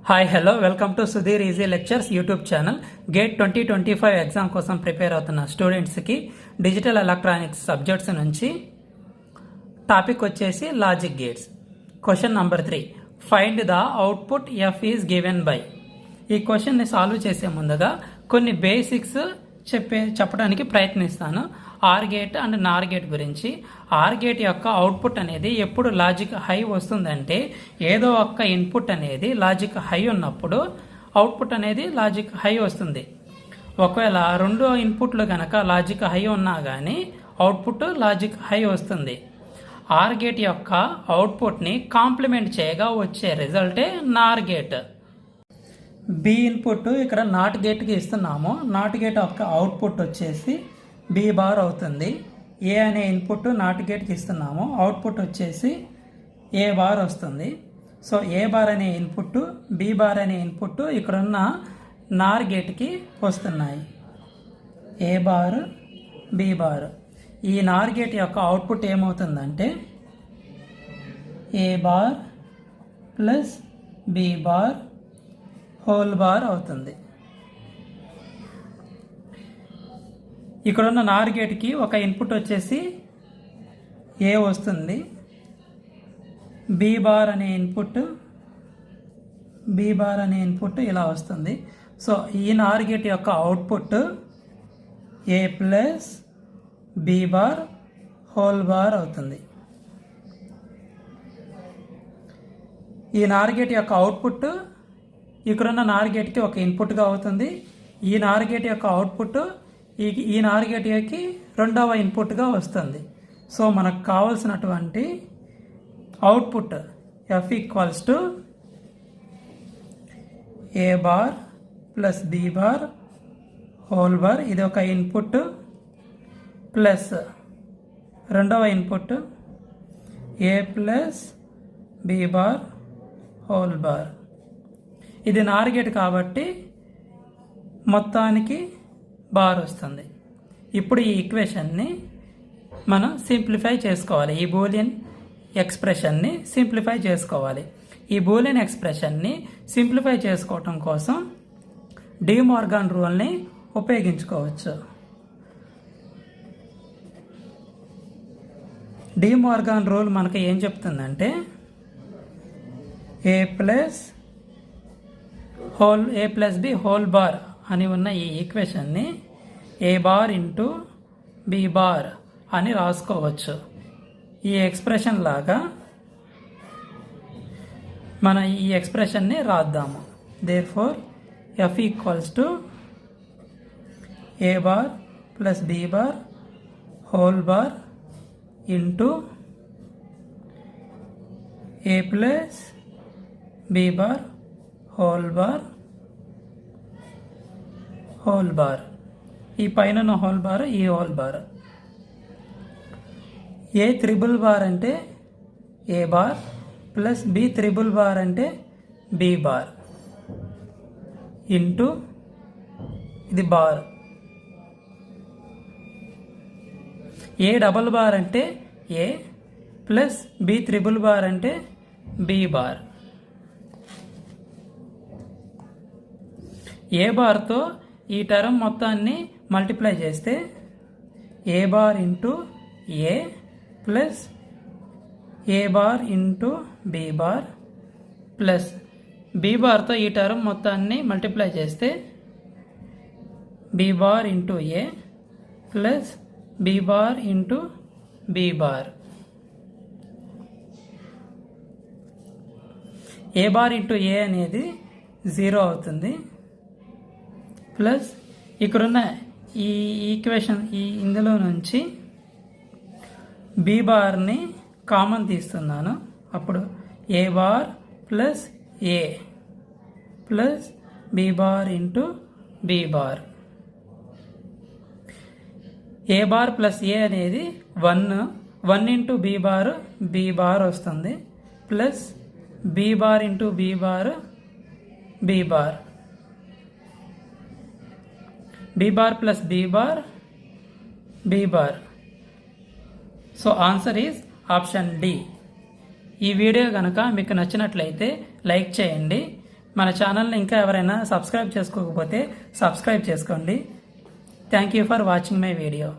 Hi hello welcome to Sudheer easy lectures YouTube channel. Gate 2025 exam కోసం prepare అవుతున్న స్టూడెంట్స్కి digital electronics subjects నుంచి topic వచ్చేసి logic gates. Question number 3, find the output F is given by. ఈ క్వశ్చన్ని solve చేసే ముందుగా కొన్ని బేసిక్స్ చెప్పడానికి ప్రయత్నిస్తాను. Or gate and Nar gate గురించి. ఆర్ గేట్ యొక్క అవుట్పుట్ అనేది ఎప్పుడు లాజిక్ హై వస్తుందంటే, ఏదో ఒక్క ఇన్పుట్ అనేది లాజిక్ హై ఉన్నప్పుడు అవుట్పుట్ అనేది లాజిక్ హై వస్తుంది. ఒకవేళ రెండు ఇన్పుట్లు కనుక లాజిక్ హై ఉన్నా కానీ అవుట్పుట్ లాజిక్ హై వస్తుంది. ఆర్ గేట్ యొక్క అవుట్పుట్ని కాంప్లిమెంట్ చేయగా వచ్చే రిజల్టే నార్ గేట్. బి ఇన్పుట్ ఇక్కడ నాట్ గేట్కి ఇస్తున్నాము. నాట్ గేట్ యొక్క అవుట్పుట్ వచ్చేసి బి బార్ అవుతుంది. ఏ అనే ఇన్పుట్ నాట్ గేట్కి ఇస్తున్నాము, అవుట్పుట్ వచ్చేసి ఏ బార్ వస్తుంది. సో ఏ బార్ అనే ఇన్పుట్, బి బార్ అనే ఇన్పుట్ ఇక్కడున్న నార్ గేట్కి వస్తున్నాయి. ఏ బార్, బి బార్. ఈ నార్ గేట్ యొక్క అవుట్పుట్ ఏమవుతుందంటే ఏ bar plus B bar whole bar అవుతుంది. ఇక్కడున్న నార్ గేట్కి ఒక ఇన్పుట్ వచ్చేసి ఏ వస్తుంది. బి బార్ అనే ఇన్పుట్ ఇలా వస్తుంది. సో ఈ నార్ గేట్ యొక్క output A plus B bar whole bar అవుతుంది. ఈ నార్ గేట్ యొక్క అవుట్పుట్ ఇక్కడున్న నార్ గేట్కి ఒక ఇన్పుట్గా అవుతుంది. ఈ నార్ గేట్ యొక్క అవుట్పుట్ ఈ నార్ గేట్కి రెండవ ఇన్పుట్గా వస్తుంది. సో మనకు కావాల్సినటువంటి output F equals to A bar plus B bar whole bar, ఇది ఒక ఇన్పుట్, ప్లస్ రెండవ input A plus B bar whole bar. ఇది నార్ గేట్ కాబట్టి మొత్తానికి బార్ వస్తుంది. ఇప్పుడు ఈ ఈక్వేషన్ని మనం సింప్లిఫై చేసుకోవాలి. ఈ బూలియన్ ఎక్స్ప్రెషన్ని సింప్లిఫై చేసుకోవాలి. ఈ బూలియన్ ఎక్స్ప్రెషన్ని సింప్లిఫై చేసుకోవటం కోసం డి మోర్గాన్ రూల్ని ఉపయోగించుకోవచ్చు. డి మోర్గాన్ రూల్ మనకి ఏం చెప్తుందంటే A plus B whole bar అని ఉన్న ఈ ఈక్వేషన్ని A bar into B bar అని రాసుకోవచ్చు. ఈ ఎక్స్ప్రెషన్ లాగా మనం ఈ ఎక్స్ప్రెషన్ని రాద్దాము. Therefore F equals to A bar plus B bar whole bar into A plus B bar whole bar. ఈ పైన హోల్ బార్, ఈ whole bar. A triple bar అంటే A bar plus B triple bar అంటే B bar into ఇది bar. A double bar అంటే A plus B triple bar అంటే B bar. A బార్తో ఈ టర్మ్ మొత్తాన్ని మల్టిప్లై చేస్తే A bar into A plus A bar into B bar plus B బార్తో ఈ టర్మ్ మొత్తాన్ని మల్టిప్లై చేస్తే B bar into A plus B bar into B bar. A bar into A అనేది 0 అవుతుంది. ప్లస్ ఇక్కడున్న ఈ ఈక్వేషన్ ఇందులో నుంచి బి బార్ని కామన్ తీస్తున్నాను. అప్పుడు A bar plus A plus B bar into B bar. A bar plus A అనేది 1 into B bar వస్తుంది. Plus B bar into B bar. B bar plus B bar. So answer is option D. ఈ video కనుక మీకు నచ్చినట్లయితే like చేయండి. మన ఛానల్ని ఇంకా ఎవరైనా సబ్స్క్రైబ్ చేసుకోకపోతే సబ్స్క్రైబ్ చేసుకోండి. Thank you for watching my video.